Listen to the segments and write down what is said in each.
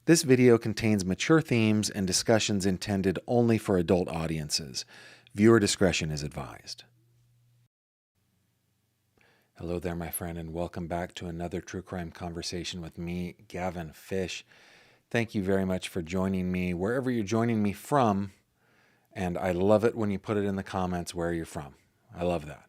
This video contains mature themes and discussions intended only for adult audiences. Viewer discretion is advised. Hello there, my friend, and welcome back to another true crime conversation with me, Gavin Fish. Thank you very much for joining me wherever you're joining me from, and I love it when you put it in the comments where you're from. I love that.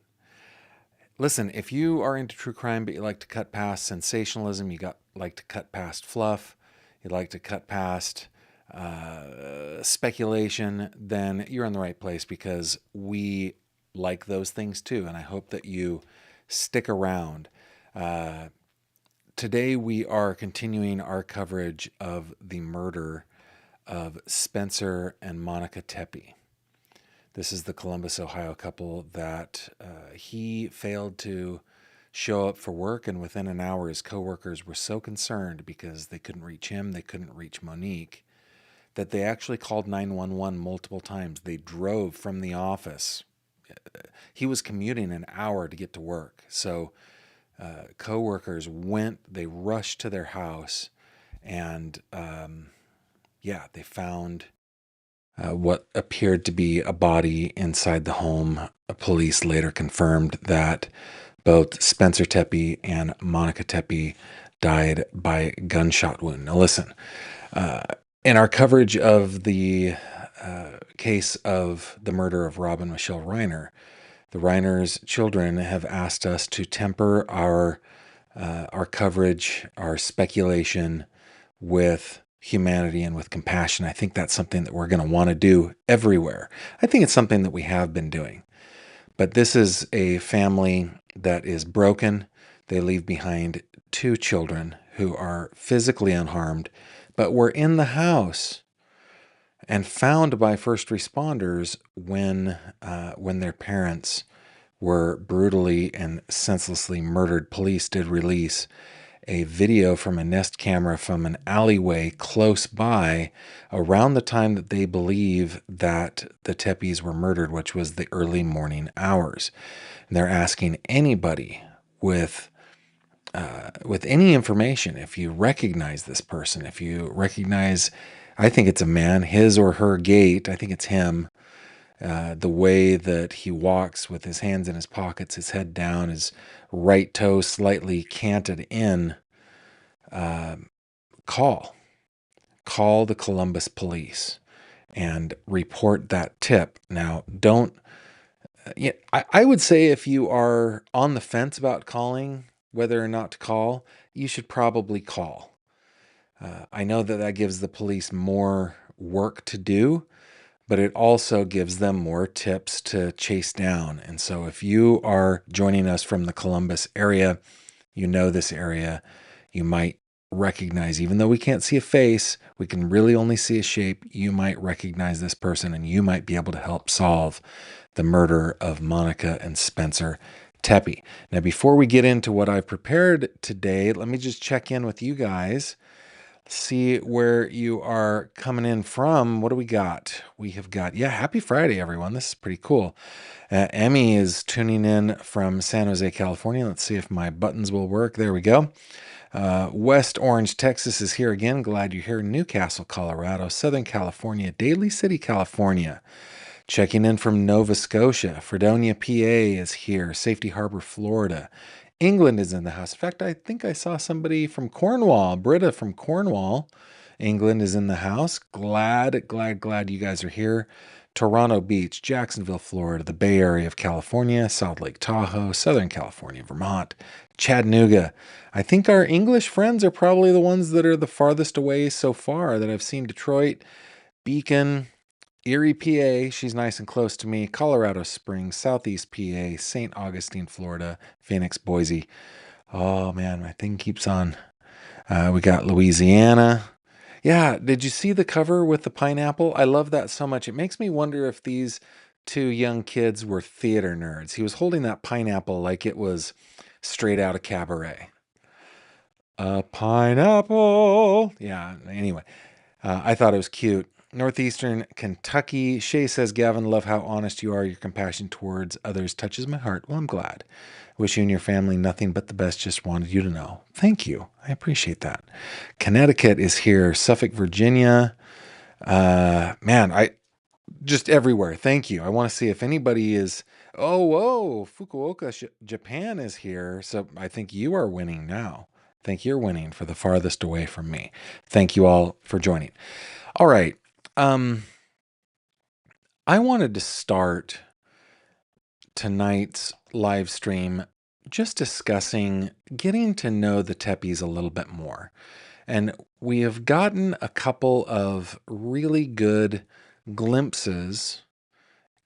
Listen, if you are into true crime but you like to cut past sensationalism, like to cut past fluff, you like to cut past speculation, then you're in the right place, because we like those things too, and I hope that you stick around. Today we are continuing our coverage of the murder of Spencer and Monique Tepe. This is the Columbus, Ohio couple that he failed to show up for work, and within an hour his coworkers were so concerned because they couldn't reach him, they couldn't reach Monique, that they actually called 911 multiple times. They drove from the office. He was commuting an hour to get to work. So coworkers they rushed to their house, and they found what appeared to be a body inside the home. Police later confirmed that both Spencer Tepe and Monique Tepe died by gunshot wound. Now listen, in our coverage of the case of the murder of Rob and Michelle Reiner, the Reiners' children have asked us to temper our coverage, our speculation, with humanity and with compassion. I think that's something that we're going to want to do everywhere. I think it's something that we have been doing. But this is a family that is broken. They leave behind two children who are physically unharmed, but were in the house and found by first responders when their parents were brutally and senselessly murdered. Police did release a video from a Nest camera from an alleyway close by around the time that they believe that the Tepes were murdered, which was the early morning hours. And they're asking anybody with any information, if you recognize this person, if you recognize, I think it's a man, his or her gait, I think it's him, the way that he walks with his hands in his pockets, his head down, his right toe slightly canted in, call the Columbus police and report that tip. Now, I would say if you are on the fence about calling, whether or not to call, you should probably call. I know that gives the police more work to do, but it also gives them more tips to chase down. And so if you are joining us from the Columbus area, you know this area, you might recognize, even though we can't see a face, we can really only see a shape, you might recognize this person, and you might be able to help solve the murder of Monique and Spencer Tepe. Now, before we get into what I've prepared today, let me just check in with you guys, see where you are coming in from. What do we got? We have got, happy Friday, everyone. This is pretty cool. Emmy is tuning in from San Jose, California. Let's see if my buttons will work. There we go. West Orange, Texas is here again. Glad you're here. Newcastle, Colorado. Southern California. Daly City, California. Checking in from Nova Scotia. Fredonia, PA is here. Safety Harbor, Florida. England is in the house. In fact, I think I saw somebody from Cornwall. Britta from Cornwall, England is in the house. Glad you guys are here. Toronto Beach, Jacksonville, Florida, the Bay Area of California, Salt Lake Tahoe, Southern California, Vermont, Chattanooga. I think our English friends are probably the ones that are the farthest away so far that I've seen. Detroit, Beacon, Erie, PA, she's nice and close to me. Colorado Springs, Southeast PA, St. Augustine, Florida, Phoenix, Boise. Oh man, my thing keeps on. We got Louisiana. Yeah, did you see the cover with the pineapple? I love that so much. It makes me wonder if these two young kids were theater nerds. He was holding that pineapple like it was straight out of Cabaret. A pineapple. Yeah, anyway, I thought it was cute. Northeastern Kentucky. Shay says, Gavin, love how honest you are. Your compassion towards others touches my heart. Well, I'm glad. Wish you and your family nothing but the best. Just wanted you to know. Thank you. I appreciate that. Connecticut is here. Suffolk, Virginia. Man, I just everywhere. Thank you. I want to see if anybody is. Oh, whoa. Fukuoka, Japan is here. So I think you are winning now. I think you're winning for the farthest away from me. Thank you all for joining. All right. I wanted to start tonight's live stream just discussing getting to know the Tepes a little bit more. And we have gotten a couple of really good glimpses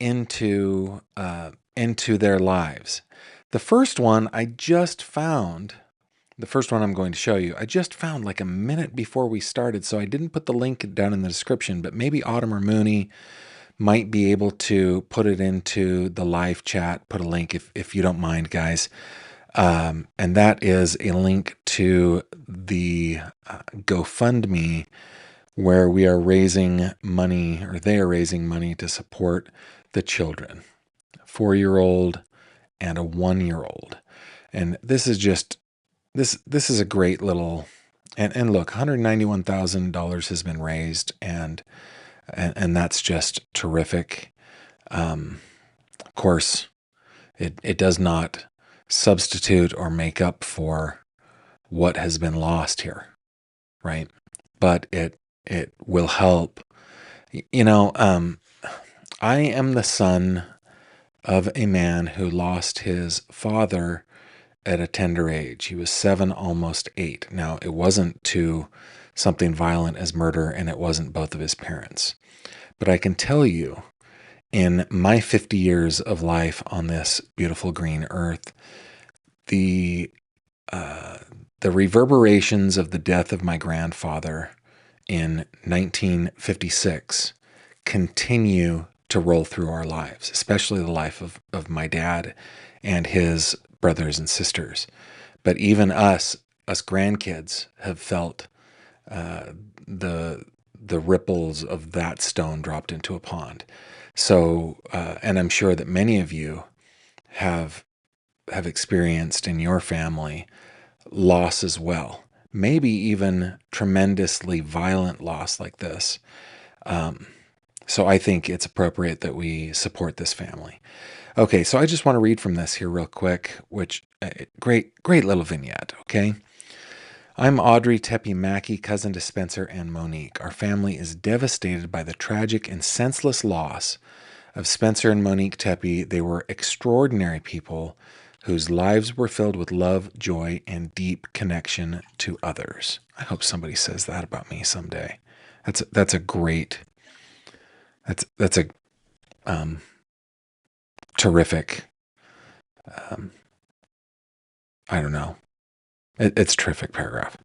into their lives. The first one I'm going to show you, I just found like a minute before we started, so I didn't put the link down in the description, but maybe Autumn or Mooney might be able to put it into the live chat, put a link if you don't mind, guys. And that is a link to the GoFundMe where we are raising money, or they are raising money to support the children, a 4-year-old and a 1-year-old. And this is just, this is a great little, and look, $191,000 has been raised, and that's just terrific. Of course, it does not substitute or make up for what has been lost here, right? But it will help. You know, I am the son of a man who lost his father at a tender age. He was 7, almost 8. Now, it wasn't to something violent as murder, and it wasn't both of his parents. But I can tell you, in my 50 years of life on this beautiful green earth, the reverberations of the death of my grandfather in 1956 continue to roll through our lives, especially the life of my dad and his brothers and sisters. But even us grandkids have felt the ripples of that stone dropped into a pond. So, and I'm sure that many of you have experienced in your family loss as well. Maybe even tremendously violent loss like this. So I think it's appropriate that we support this family. Okay, so I just want to read from this here real quick, which great little vignette, okay? I'm Audrey Tepe Mackey, cousin to Spencer and Monique. Our family is devastated by the tragic and senseless loss of Spencer and Monique Tepe. They were extraordinary people whose lives were filled with love, joy, and deep connection to others. I hope somebody says that about me someday. That's a great, that's a terrific, I don't know. It's a terrific paragraph.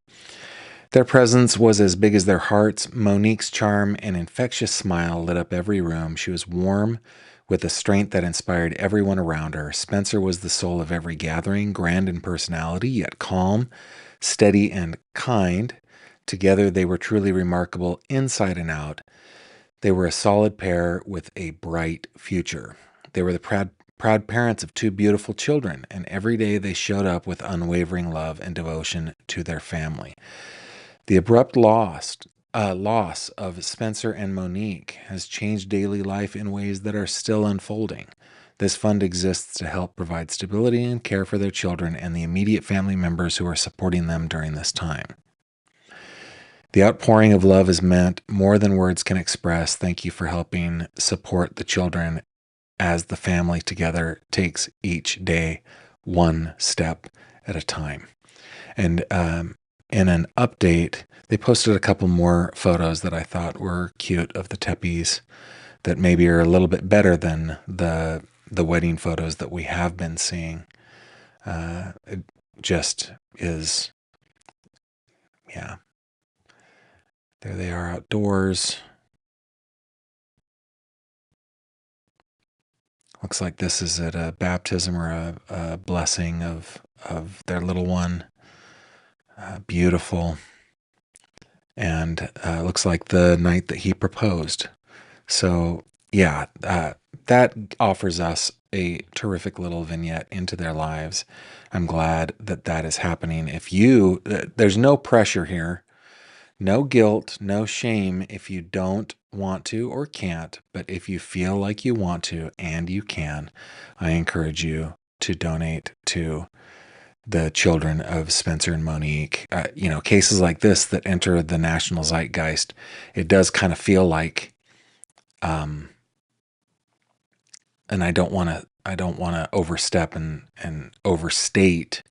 Their presence was as big as their hearts. Monique's charm and infectious smile lit up every room. She was warm with a strength that inspired everyone around her. Spencer was the soul of every gathering, grand in personality, yet calm, steady, and kind. Together, they were truly remarkable inside and out. They were a solid pair with a bright future. They were the proud parents of 2 beautiful children, and every day they showed up with unwavering love and devotion to their family. The abrupt loss of Spencer and Monique has changed daily life in ways that are still unfolding. This fund exists to help provide stability and care for their children and the immediate family members who are supporting them during this time. The outpouring of love is meant more than words can express. Thank you for helping support the children as the family together takes each day one step at a time. And in an update, they posted a couple more photos that I thought were cute of the Tepes that maybe are a little bit better than the wedding photos that we have been seeing. It just is, yeah. There they are outdoors. Looks like this is at a baptism or a blessing of their little one. Beautiful. And looks like the night that he proposed. So, yeah, that offers us a terrific little vignette into their lives. I'm glad that that is happening. There's no pressure here, no guilt, no shame if you don't want to or can't. But if you feel like you want to and you can, I encourage you to donate to the children of Spencer and Monique. Cases like this that enter the national zeitgeist, it does kind of feel like, um, and I don't want to overstep and overstate,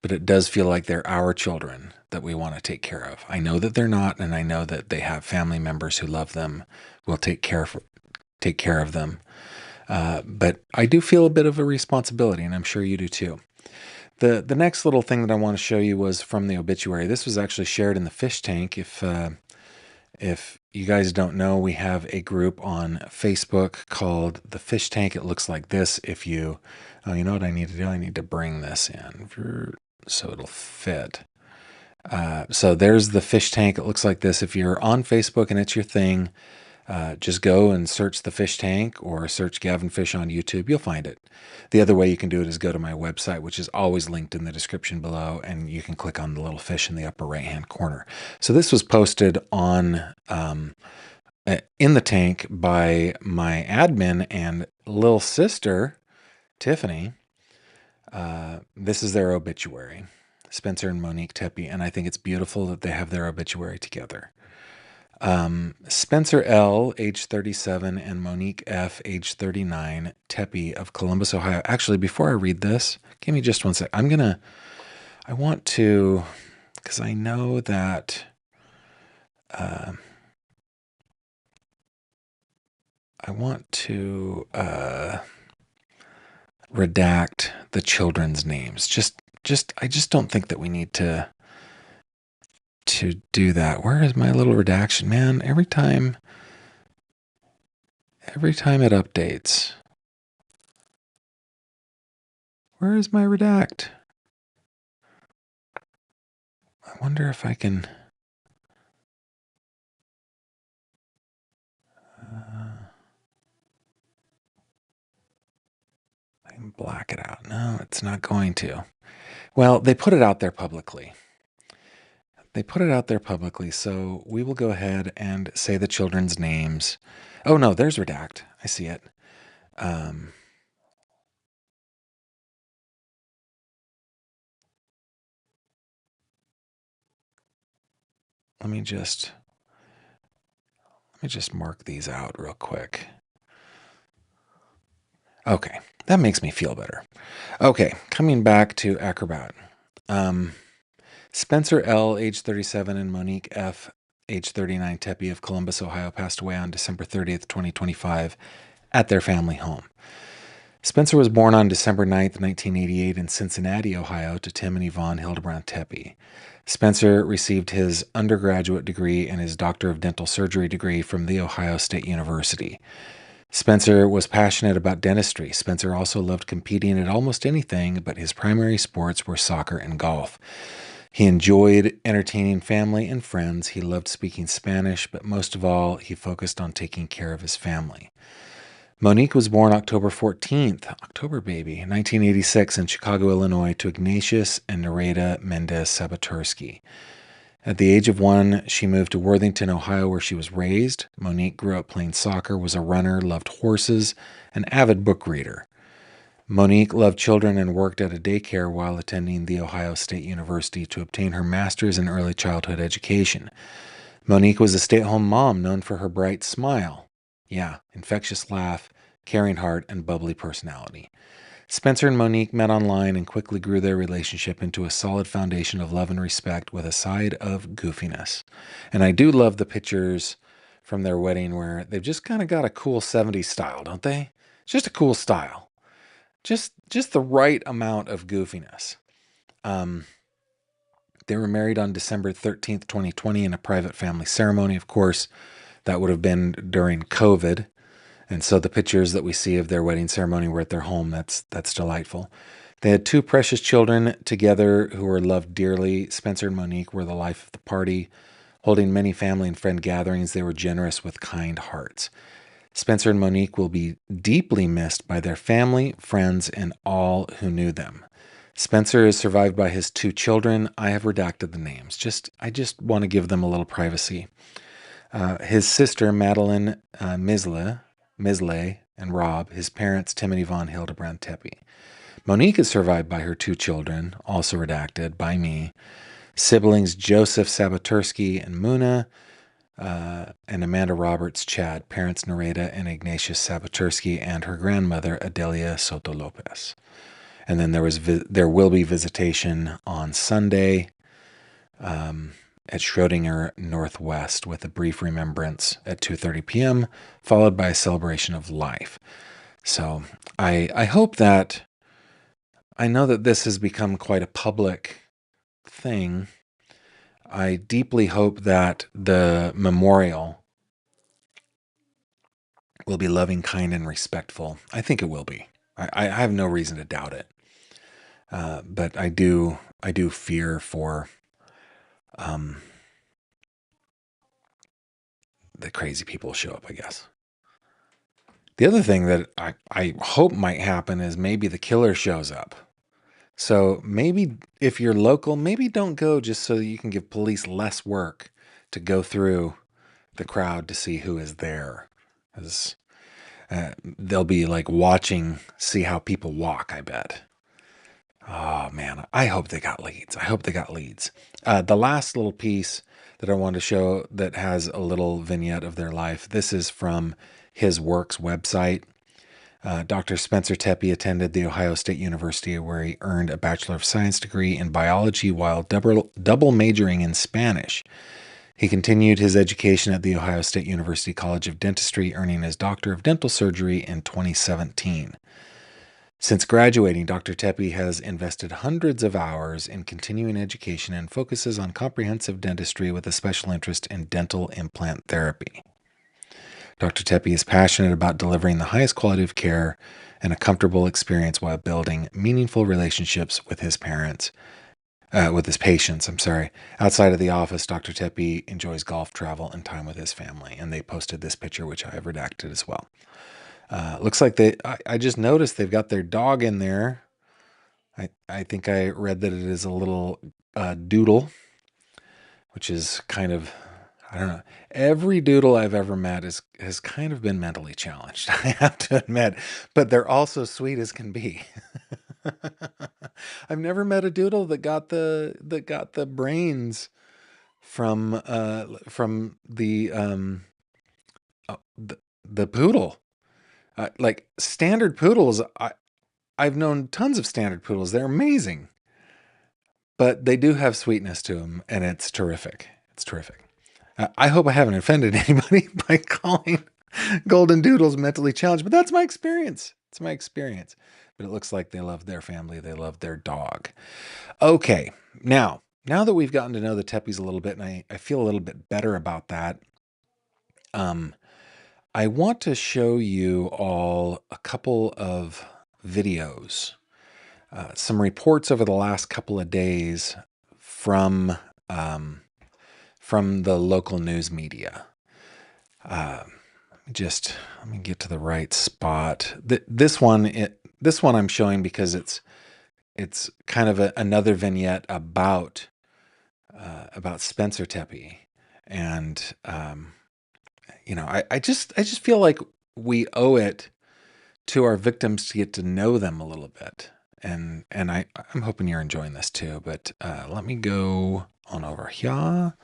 but it does feel like they're our children that we want to take care of. I know that they're not, and I know that they have family members who love them, will take care of them. But I do feel a bit of a responsibility, and I'm sure you do too. The next little thing that I want to show you was from the obituary. This was actually shared in the fish tank. If you guys don't know, we have a group on Facebook called the Fish Tank. It looks like this. You know what I need to do? I need to bring this in so it'll fit. So there's the Fish Tank. It looks like this. If you're on Facebook and it's your thing, just go and search the Fish Tank or search Gavin Fish on YouTube. You'll find it. The other way you can do it is go to my website, which is always linked in the description below, and you can click on the little fish in the upper right-hand corner. So this was posted on in the tank by my admin and little sister, Tiffany. This is their obituary, Spencer and Monique Tepe, and I think it's beautiful that they have their obituary together. Spencer L., age 37, and Monique F., age 39, Tepe of Columbus, Ohio. Actually, before I read this, give me just one sec. I want to, because I know that I want to redact the children's names. I just don't think that we need to do that. Where is my little redaction? Man, every time it updates. Where is my redact? I wonder if I can black it out. No, it's not going to. Well, they put it out there publicly. So we will go ahead and say the children's names. Oh, no, there's redact. I see it. Let me just mark these out real quick. Okay, that makes me feel better. Okay, coming back to Acrobat. Spencer L., age 37, and Monique F., age 39, Tepe of Columbus, Ohio, passed away on December 30th, 2025, at their family home. Spencer was born on December 9th, 1988, in Cincinnati, Ohio, to Tim and Yvonne Hildebrand Tepe. Spencer received his undergraduate degree and his Doctor of Dental Surgery degree from The Ohio State University. Spencer was passionate about dentistry. Spencer also loved competing at almost anything, but his primary sports were soccer and golf. He enjoyed entertaining family and friends. He loved speaking Spanish, but most of all, he focused on taking care of his family. Monique was born October 14th, October baby, 1986 in Chicago, Illinois, to Ignatius and Nereda Mendez Sabaturski. At the age of 1, she moved to Worthington, Ohio, where she was raised. Monique grew up playing soccer, was a runner, loved horses, an avid book reader. Monique loved children and worked at a daycare while attending The Ohio State University to obtain her master's in early childhood education. Monique was a stay-at-home mom known for her bright smile. Yeah, infectious laugh, caring heart, and bubbly personality. Spencer and Monique met online and quickly grew their relationship into a solid foundation of love and respect with a side of goofiness. And I do love the pictures from their wedding where they've just kind of got a cool 70s style, don't they? It's just a cool style. Just the right amount of goofiness. They were married on December 13th, 2020 in a private family ceremony. Of course, that would have been during COVID. And so the pictures that we see of their wedding ceremony were at their home. That's delightful. They had 2 precious children together who were loved dearly. Spencer and Monique were the life of the party, Holding many family and friend gatherings, they were generous with kind hearts. Spencer and Monique will be deeply missed by their family, friends, and all who knew them. Spencer is survived by his 2 children. I have redacted the names. I just want to give them a little privacy. His sister, Madeline Misley, and Rob, his parents, Tim and Yvonne Hildebrand Tepe. Monique is survived by her 2 children, also redacted by me. Siblings Joseph Sabatursky and Muna, and Amanda Roberts Chad, parents Nareda and Ignatius Sabatursky, and her grandmother Adelia Soto Lopez. And then there will be visitation on Sunday at Schrodinger Northwest with a brief remembrance at 2:30 p.m., followed by a celebration of life. So I hope that, I know that this has become quite a public thing. I deeply hope that the memorial will be loving, kind, and respectful. I think it will be. I have no reason to doubt it. But I do fear for the crazy people show up, I guess. The other thing that I hope might happen is maybe the killer shows up. So maybe if you're local, maybe don't go, just so you can give police less work to go through the crowd to see who is there. Because they'll be like watching, see how people walk, I bet. Oh man, I hope they got leads. The last little piece that I want to show that has a little vignette of their life. This is from his works website. Dr. Spencer Tepe attended The Ohio State University, where he earned a Bachelor of Science degree in biology while double majoring in Spanish. He continued his education at The Ohio State University College of Dentistry, earning his Doctor of Dental Surgery in 2017. Since graduating, Dr. Tepe has invested hundreds of hours in continuing education and focuses on comprehensive dentistry with a special interest in dental implant therapy. Dr. Tepe is passionate about delivering the highest quality of care and a comfortable experience while building meaningful relationships with his patients. Outside of the office, Dr. Tepe enjoys golf, travel, and time with his family. And they posted this picture, which I have redacted as well. Looks like I just noticed they've got their dog in there. I think I read that it is a little doodle, which is kind of, I don't know. Every doodle I've ever met has kind of been mentally challenged, I have to admit, but they're also sweet as can be. I've never met a doodle that got the brains from the poodle. Like standard poodles, I've known tons of standard poodles. They're amazing, but they do have sweetness to them, and it's terrific. It's terrific. I hope I haven't offended anybody by calling golden doodles mentally challenged, but that's my experience. It's my experience. But it looks like they love their family. They love their dog. Okay. Now that we've gotten to know the Tepes a little bit, and I feel a little bit better about that, I want to show you all a couple of videos, some reports over the last couple of days from the local news media. Let me get to the right spot. This one I'm showing because it's kind of another vignette about Spencer Tepe, and I just feel like we owe it to our victims to get to know them a little bit, and I'm hoping you're enjoying this too. But let me go on over here.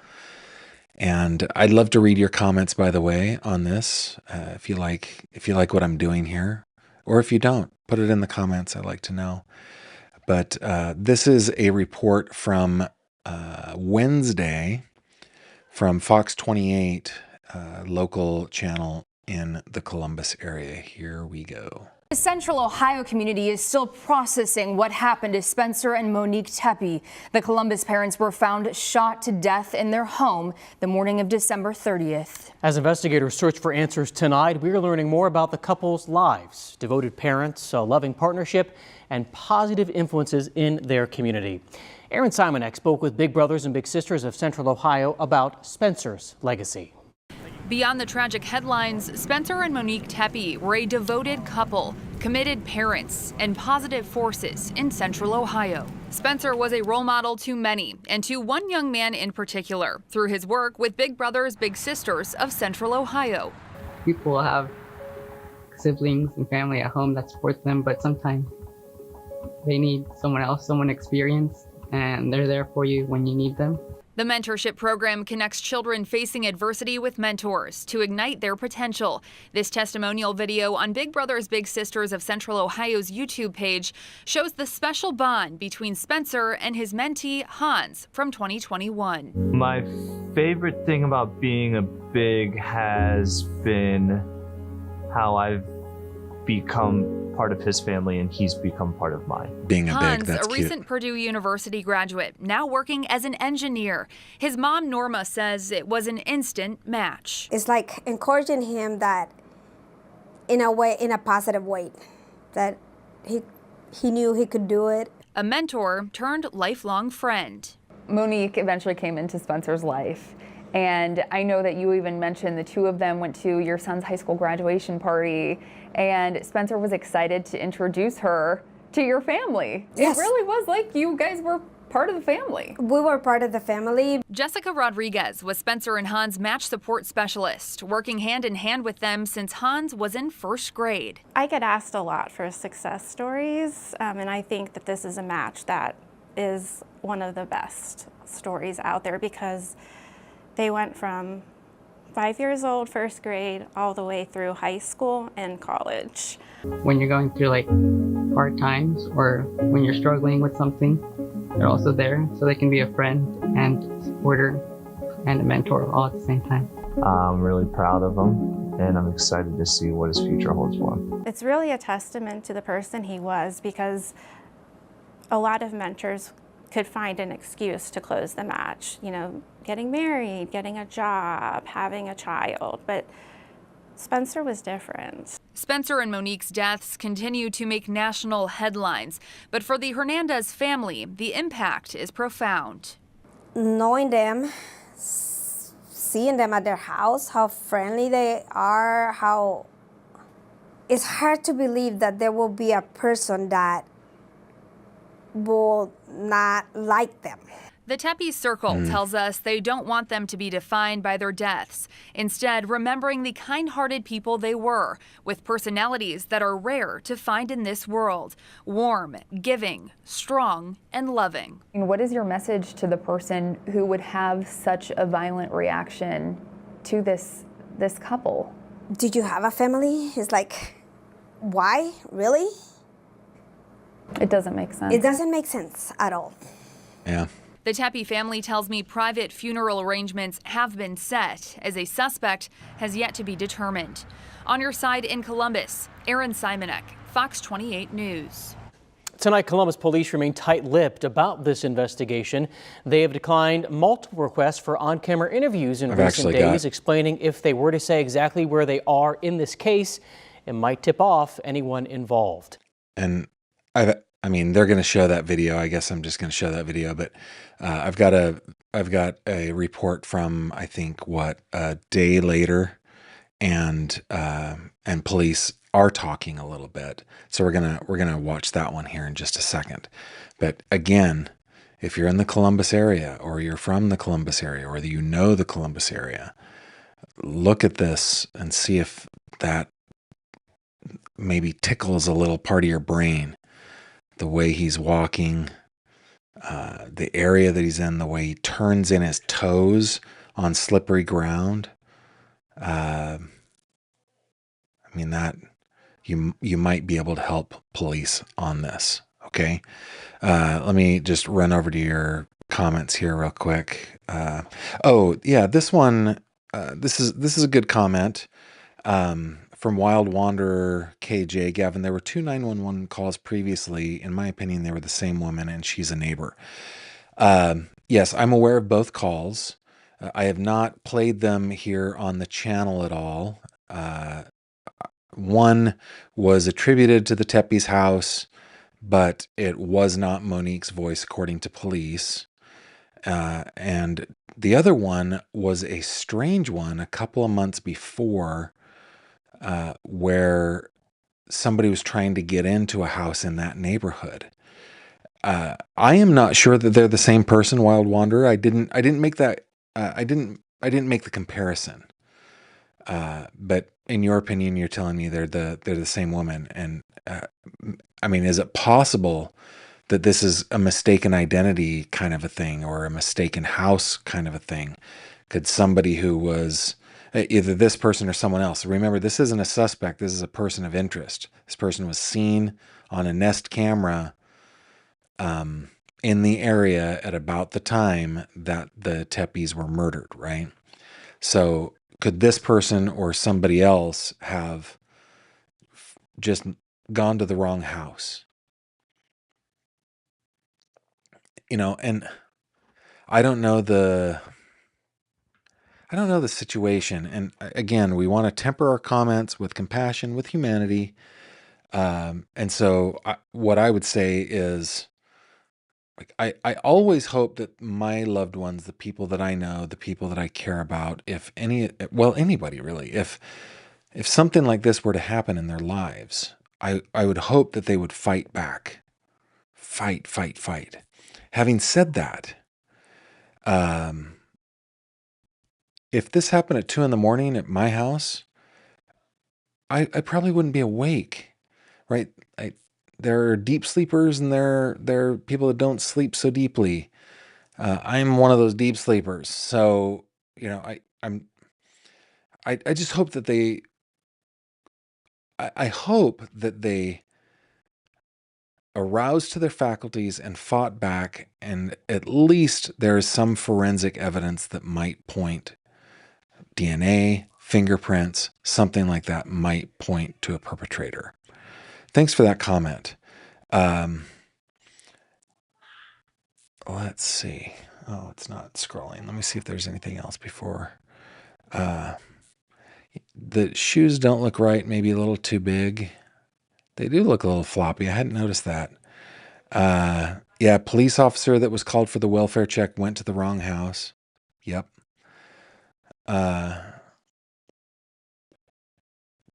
And I'd love to read your comments, by the way, on this. If you like what I'm doing here, or if you don't, put it in the comments. I'd like to know. But this is a report from Wednesday from Fox 28, local channel in the Columbus area. Here we go. The Central Ohio community is still processing what happened to Spencer and Monique Tepe. The Columbus parents were found shot to death in their home the morning of December 30th. As investigators search for answers tonight, we are learning more about the couple's lives, devoted parents, a loving partnership, and positive influences in their community. Aaron Simonek spoke with big brothers and big sisters of Central Ohio about Spencer's legacy. Beyond the tragic headlines, Spencer and Monique Tepe were a devoted couple, committed parents, and positive forces in Central Ohio. Spencer was a role model to many, and to one young man in particular, through his work with Big Brothers Big Sisters of Central Ohio. People have siblings and family at home that support them, but sometimes they need someone else, someone experienced, and they're there for you when you need them. The mentorship program connects children facing adversity with mentors to ignite their potential. This testimonial video on Big Brothers Big Sisters of Central Ohio's YouTube page shows the special bond between Spencer and his mentee Hans from 2021. My favorite thing about being a big has been how I've become part of his family and he's become part of mine. Being a Hans, big, that's a recent cute. Purdue University graduate, now working as an engineer. His mom, Norma, says it was an instant match. It's like encouraging him that in a positive way, that he knew he could do it. A mentor turned lifelong friend. Monique eventually came into Spencer's life. And I know that you even mentioned the two of them went to your son's high school graduation party, and Spencer was excited to introduce her to your family. Yes. It really was like you guys were part of the family. We were part of the family. Jessica Rodriguez was Spencer and Hans' match support specialist, working hand in hand with them since Hans was in first grade. I get asked a lot for success stories, and I think that this is a match that is one of the best stories out there because they went from 5 years old, first grade, all the way through high school and college. When you're going through like hard times or when you're struggling with something, they're also there so they can be a friend and supporter and a mentor all at the same time. I'm really proud of him and I'm excited to see what his future holds for him. It's really a testament to the person he was because a lot of mentors could find an excuse to close the match, you know, getting married, getting a job, having a child, but Spencer was different. Spencer and Monique's deaths continue to make national headlines, but for the Hernandez family, the impact is profound. Knowing them, seeing them at their house, how friendly they are, how it's hard to believe that there will be a person that will not like them. The Tepe Circle tells us they don't want them to be defined by their deaths. Instead, remembering the kind-hearted people they were, with personalities that are rare to find in this world. Warm, giving, strong, and loving. And what is your message to the person who would have such a violent reaction to this couple? Did you have a family? It's like, why? Really? It doesn't make sense. It doesn't make sense at all. Yeah. The Tepe family tells me private funeral arrangements have been set, as a suspect has yet to be determined. On your side in Columbus, Aaron Simonek, Fox 28 News. Tonight, Columbus police remain tight-lipped about this investigation. They have declined multiple requests for on-camera interviews in recent days, explaining if they were to say exactly where they are in this case, it might tip off anyone involved. And I mean, they're going to show that video. I guess I'm just going to show that video, but I've got a report from, I think, a day later, and police are talking a little bit. So we're gonna watch that one here in just a second. But again, if you're in the Columbus area, or you're from the Columbus area, or you know the Columbus area, look at this and see if that maybe tickles a little part of your brain. The way he's walking, the area that he's in, the way he turns in his toes on slippery ground. I mean, that you might be able to help police on this. Okay, let me just run over to your comments here real quick. Oh yeah, this one. This is a good comment. From Wild Wanderer KJ, Gavin, there were 2 911 calls previously. In my opinion, they were the same woman, and she's a neighbor. Yes, I'm aware of both calls. I have not played them here on the channel at all. One was attributed to the Tepe's house, but it was not Monique's voice, according to police. And the other one was a strange one a couple of months before, where somebody was trying to get into a house in that neighborhood. I am not sure that they're the same person, Wild Wanderer. I didn't make that. I didn't make the comparison. But in your opinion, you're telling me they're the same woman. And I mean, is it possible that this is a mistaken identity kind of a thing, or a mistaken house kind of a thing? Could somebody who was either this person or someone else? Remember, this isn't a suspect. This is a person of interest. This person was seen on a Nest camera in the area at about the time that the Tepes were murdered, right? So could this person or somebody else have just gone to the wrong house? And I don't know the situation. And again, we want to temper our comments with compassion, with humanity. And so what I would say is, I always hope that my loved ones, the people that I know, the people that I care about, anybody really, if something like this were to happen in their lives, I would hope that they would fight back. Fight. Having said that, if this happened at 2 a.m. at my house, I probably wouldn't be awake, right? There are deep sleepers, and there are people that don't sleep so deeply. I'm one of those deep sleepers, so I just hope that I hope that they aroused to their faculties and fought back, and at least there is some forensic evidence that might point, DNA, fingerprints, something like that might point to a perpetrator. Thanks for that comment. Let's see. Oh, it's not scrolling. Let me see if there's anything else before. The shoes don't look right, maybe a little too big. They do look a little floppy. I hadn't noticed that. Yeah, police officer that was called for the welfare check went to the wrong house. Yep.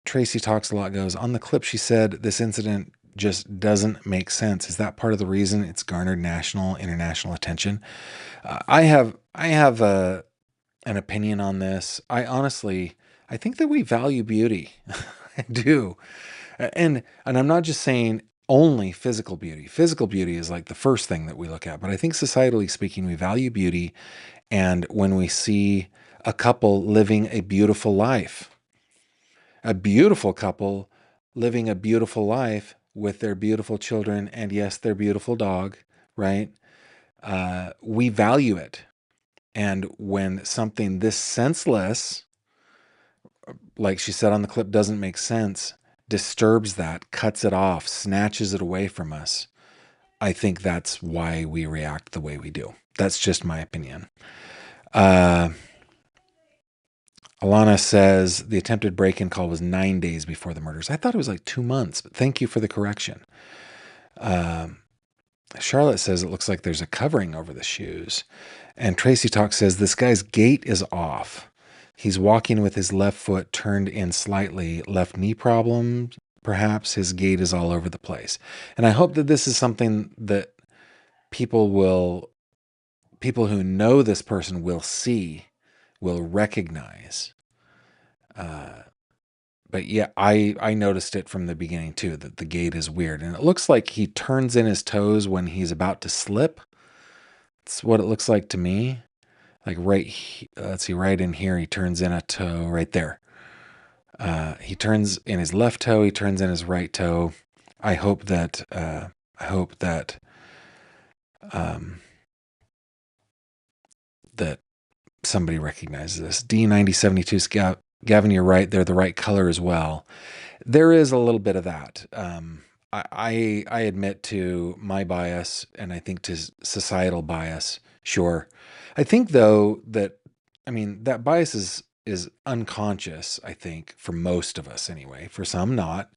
Tracy Talks a Lot goes, on the clip she said this incident just doesn't make sense. Is that part of the reason it's garnered national, international attention? I have an opinion on this. I think that we value beauty. I do. And I'm not just saying only physical beauty. Physical beauty is like the first thing that we look at, but I think societally speaking, we value beauty. And when we see a couple living a beautiful life, a beautiful couple living a beautiful life with their beautiful children, and yes, their beautiful dog, right? We value it. And when something this senseless, like she said on the clip, doesn't make sense, disturbs that, cuts it off, snatches it away from us, I think that's why we react the way we do. That's just my opinion. Alana says the attempted break-in call was 9 days before the murders. I thought it was like 2 months, but thank you for the correction. Charlotte says it looks like there's a covering over the shoes. And Tracy Talk says this guy's gait is off. He's walking with his left foot turned in slightly, left knee problems, perhaps. His gait is all over the place. And I hope that this is something that people who know this person will see, will recognize. But yeah, I noticed it from the beginning too, that the gait is weird. And it looks like he turns in his toes when he's about to slip. That's what it looks like to me. Like let's see, right in here, he turns in a toe right there. He turns in his left toe, he turns in his right toe. I hope that that somebody recognizes this. D9072 Gavin, you're right. They're the right color as well. There is a little bit of that. I admit to my bias, and I think to societal bias. Sure. I think though that, I mean, that bias is unconscious, I think, for most of us anyway. For some, not.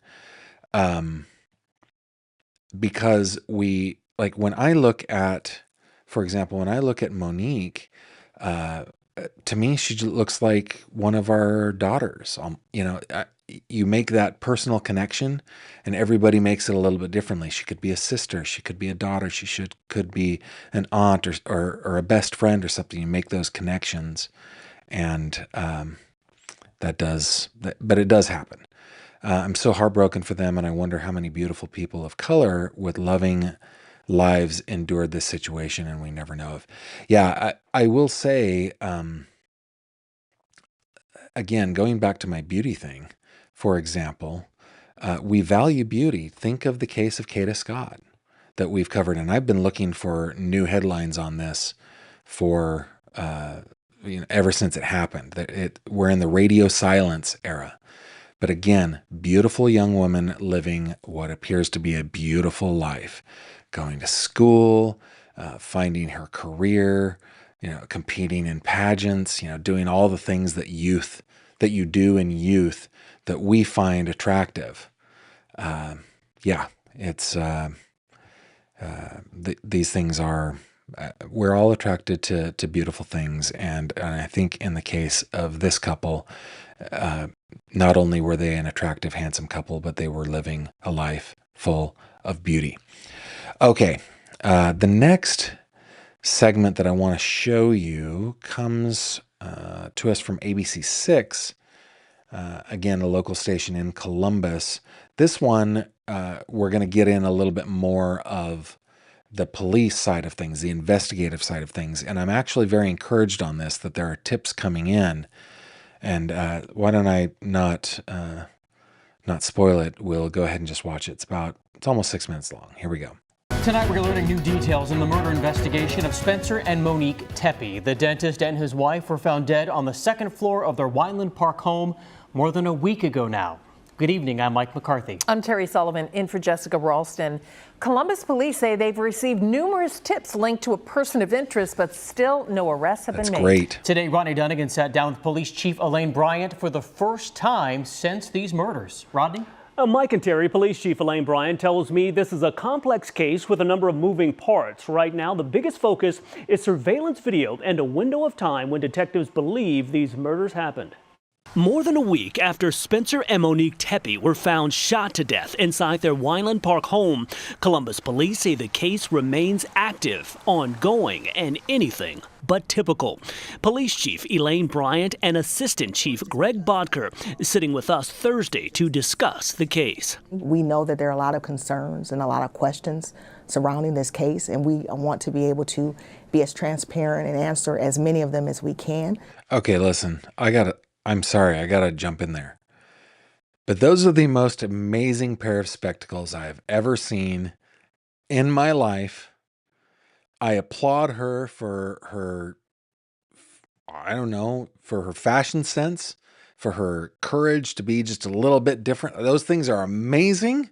Because we, like, when I look at, for example, when I look at Monique, to me, she looks like one of our daughters. You make that personal connection, and everybody makes it a little bit differently. She could be a sister, she could be a daughter, could be an aunt or a best friend or something. You make those connections, and but it does happen. I'm so heartbroken for them, and I wonder how many beautiful people of color with loving lives endured this situation, and we never know of. Yeah, I will say, again, going back to my beauty thing, for example, we value beauty. Think of the case of Kata Scott that we've covered, and I've been looking for new headlines on this for ever since it happened. We're in the radio silence era. But again, beautiful young woman living what appears to be a beautiful life, going to school, finding her career, competing in pageants, doing all the things that you do in youth that we find attractive. These things are, we're all attracted to beautiful things. And I think in the case of this couple, not only were they an attractive, handsome couple, but they were living a life full of beauty. Okay, the next segment that I want to show you comes to us from ABC6, again, a local station in Columbus. This one, we're going to get in a little bit more of the police side of things, the investigative side of things, and I'm actually very encouraged on this, that there are tips coming in. And why don't I not spoil it? We'll go ahead and just watch it. It's almost 6 minutes long. Here we go. Tonight we're learning new details in the murder investigation of Spencer and Monique Tepe. The dentist and his wife were found dead on the second floor of their Wineland Park home more than a week ago now. Good evening, I'm Mike McCarthy. I'm Terry Sullivan, in for Jessica Ralston. Columbus police say they've received numerous tips linked to a person of interest, but still no arrests have been made. That's great. Today, Rodney Dunnigan sat down with Police Chief Elaine Bryant for the first time since these murders. Rodney? Mike and Terry, Police Chief Elaine Bryant tells me this is a complex case with a number of moving parts. Right now, the biggest focus is surveillance video and a window of time when detectives believe these murders happened. More than a week after Spencer and Monique Tepe were found shot to death inside their Wineland Park home, Columbus police say the case remains active, ongoing, and anything but typical. Police Chief Elaine Bryant and Assistant Chief Greg Bodker sitting with us Thursday to discuss the case. We know that there are a lot of concerns and a lot of questions surrounding this case, and we want to be able to be as transparent and answer as many of them as we can. Okay, listen, I'm sorry, I gotta jump in there. But those are the most amazing pair of spectacles I have ever seen in my life. I applaud her for her, for her fashion sense, for her courage to be just a little bit different. Those things are amazing.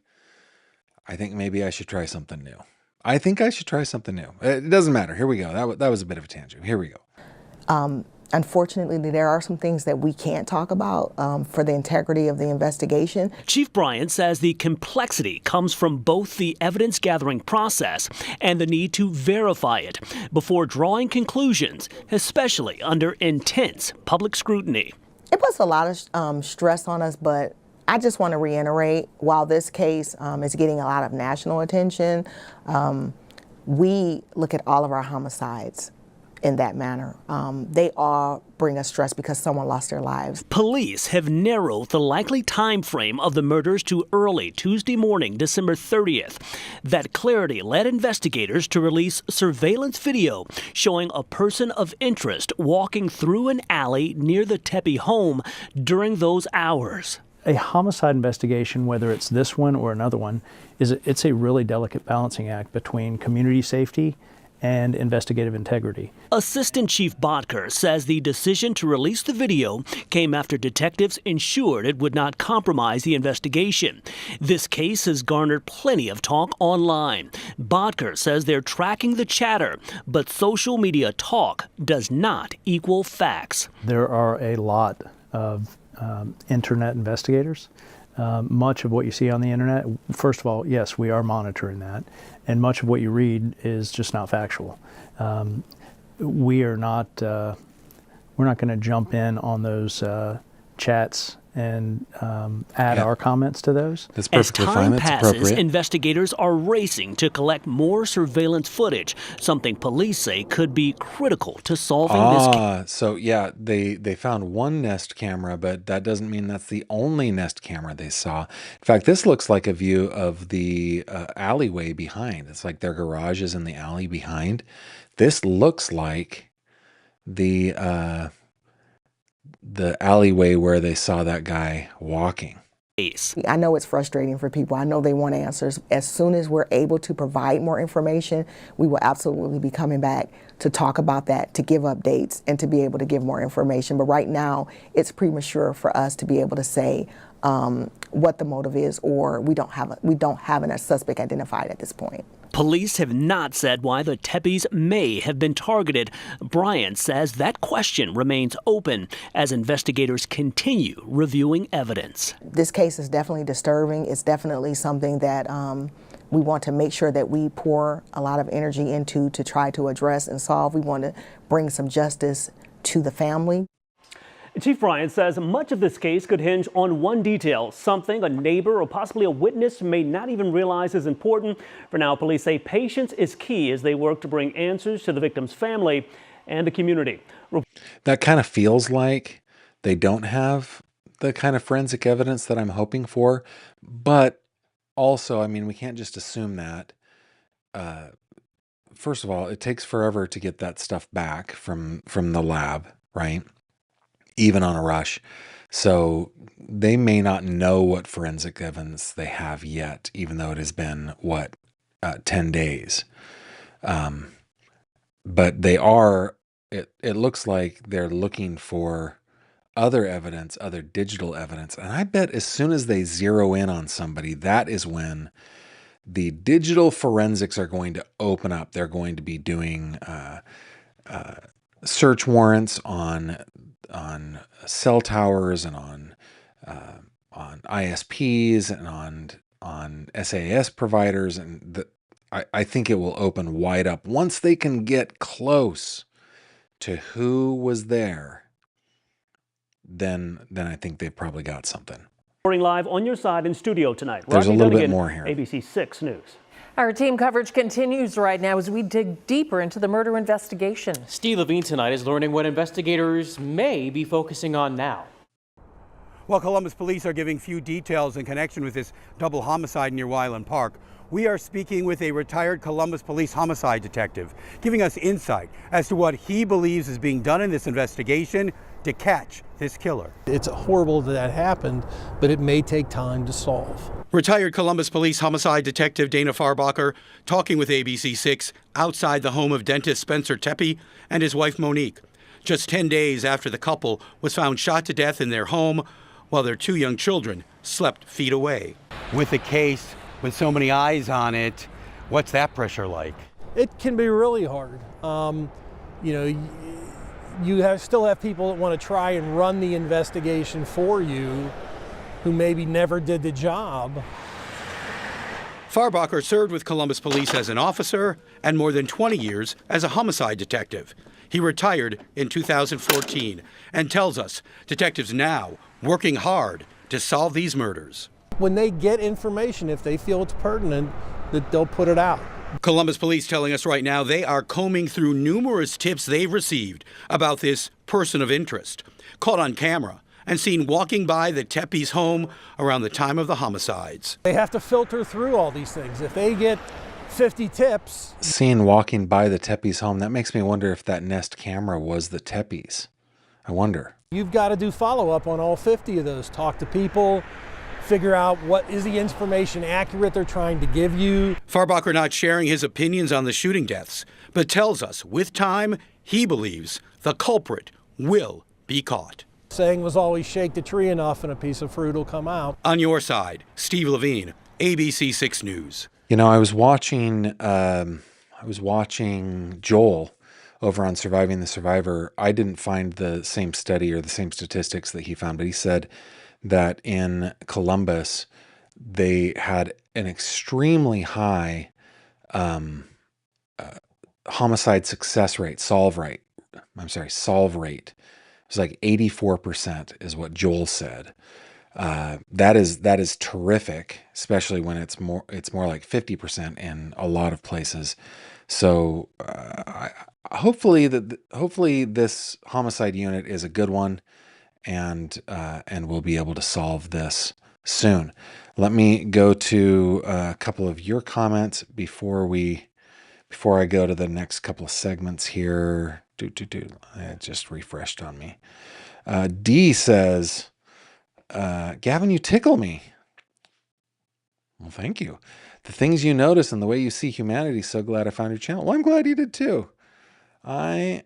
I think maybe I should try something new. It doesn't matter. Here we go. That was a bit of a tangent. Here we go. Unfortunately, there are some things that we can't talk about for the integrity of the investigation. Chief Bryant says the complexity comes from both the evidence gathering process and the need to verify it before drawing conclusions, especially under intense public scrutiny. It puts a lot of stress on us, but I just want to reiterate, while this case is getting a lot of national attention, we look at all of our homicides in that manner. They all bring us stress because someone lost their lives. Police have narrowed the likely time frame of the murders to early Tuesday morning, December 30th. That clarity led investigators to release surveillance video showing a person of interest walking through an alley near the Tepe home during those hours. A homicide investigation, whether it's this one or another one, it's a really delicate balancing act between community safety and investigative integrity. Assistant Chief Bodker says the decision to release the video came after detectives ensured it would not compromise the investigation. This case has garnered plenty of talk online. Bodker says they're tracking the chatter, but social media talk does not equal facts. There are a lot of internet investigators. Much of what you see on the internet, first of all, yes, we are monitoring that, and much of what you read is just not factual. We're not going to jump in on those chats and add our comments to those. That's perfectly fine. As That's time passes, appropriate. investigators are racing to collect more surveillance footage, something police say could be critical to solving this case. So yeah, they found one Nest camera, but that doesn't mean that's the only Nest camera they saw. In fact, this looks like a view of the alleyway behind. It's like their garage is in the alley behind. This looks like the alleyway where they saw that guy walking. I know it's frustrating for people. I know they want answers. As soon as we're able to provide more information, we will absolutely be coming back to talk about that, to give updates, and to be able to give more information. But right now, it's premature for us to be able to say what the motive is, or we don't have a suspect identified at this point. Police have not said why the Tepes may have been targeted. Brian says that question remains open as investigators continue reviewing evidence. This case is definitely disturbing. It's definitely something that we want to make sure that we pour a lot of energy into to try to address and solve. We want to bring some justice to the family. Chief Bryant says much of this case could hinge on one detail, something a neighbor or possibly a witness may not even realize is important. For now, police say patience is key as they work to bring answers to the victim's family and the community. That kind of feels like they don't have the kind of forensic evidence that I'm hoping for, but also, I mean, we can't just assume that. First of all, it takes forever to get that stuff back from the lab, right? Even on a rush. So they may not know what forensic evidence they have yet, even though it has been, 10 days. But they are, it looks like they're looking for other evidence, other digital evidence. And I bet as soon as they zero in on somebody, that is when the digital forensics are going to open up. They're going to be doing search warrants on cell towers and on ISPs and on SAS providers, and I think it will open wide up once they can get close to who was there. Then I think they've probably got something. Reporting live on your side in studio tonight. There's Rodney a little bit Dunnigan, more here. ABC 6 News. Our team coverage continues right now as we dig deeper into the murder investigation. Steve Levine tonight is learning what investigators may be focusing on now. While Columbus police are giving few details in connection with this double homicide near Wyland Park, we are speaking with a retired Columbus police homicide detective, giving us insight as to what he believes is being done in this investigation to catch this killer. It's horrible that happened, but it may take time to solve. Retired Columbus Police Homicide Detective Dana Farbacher talking with ABC6 outside the home of dentist Spencer Tepe and his wife Monique, just 10 days after the couple was found shot to death in their home while their 2 young children slept feet away. With a case with so many eyes on it, what's that pressure like? It can be really hard. You still have people that want to try and run the investigation for you who maybe never did the job. Farbacher served with Columbus Police as an officer and more than 20 years as a homicide detective. He retired in 2014 and tells us detectives now working hard to solve these murders. When they get information, if they feel it's pertinent, that they'll put it out. Columbus Police telling us right now they are combing through numerous tips they've received about this person of interest, caught on camera and seen walking by the Tepe's home around the time of the homicides. They have to filter through all these things. If they get 50 tips. Seen walking by the Tepe's home, that makes me wonder if that Nest camera was the Tepe's. I wonder. You've got to do follow-up on all 50 of those. Talk to people, figure out what is the information accurate they're trying to give you. Farbacher not sharing his opinions on the shooting deaths, but tells us with time, he believes the culprit will be caught. Saying was always shake the tree enough and a piece of fruit will come out. On your side, Steve Levine, ABC 6 News. You know, I was watching Joel over on Surviving the Survivor. I didn't find the same study or the same statistics that he found, but he said that in Columbus, they had an extremely high homicide success rate, solve rate. It was like 84% is what Joel said. That is terrific, especially when it's more like 50% in a lot of places. So hopefully this homicide unit is a good one, and we'll be able to solve this soon. Let me go to a couple of your comments before I go to the next couple of segments here. It just refreshed on me. D says, Gavin, you tickle me. Well, thank you. The things you notice and the way you see humanity. So glad I found your channel. Well, I'm glad you did too. Let's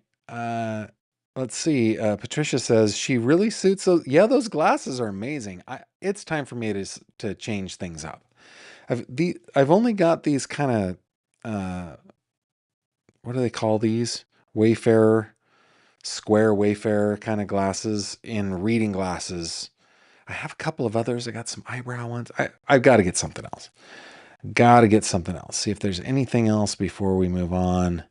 see. Patricia says she really suits those. Yeah, those glasses are amazing. It's time for me to change things up. I've only got these kind of, what do they call these? Square Wayfarer kind of glasses in reading glasses. I have a couple of others. I got some eyebrow ones. I've got to get something else. See if there's anything else before we move on.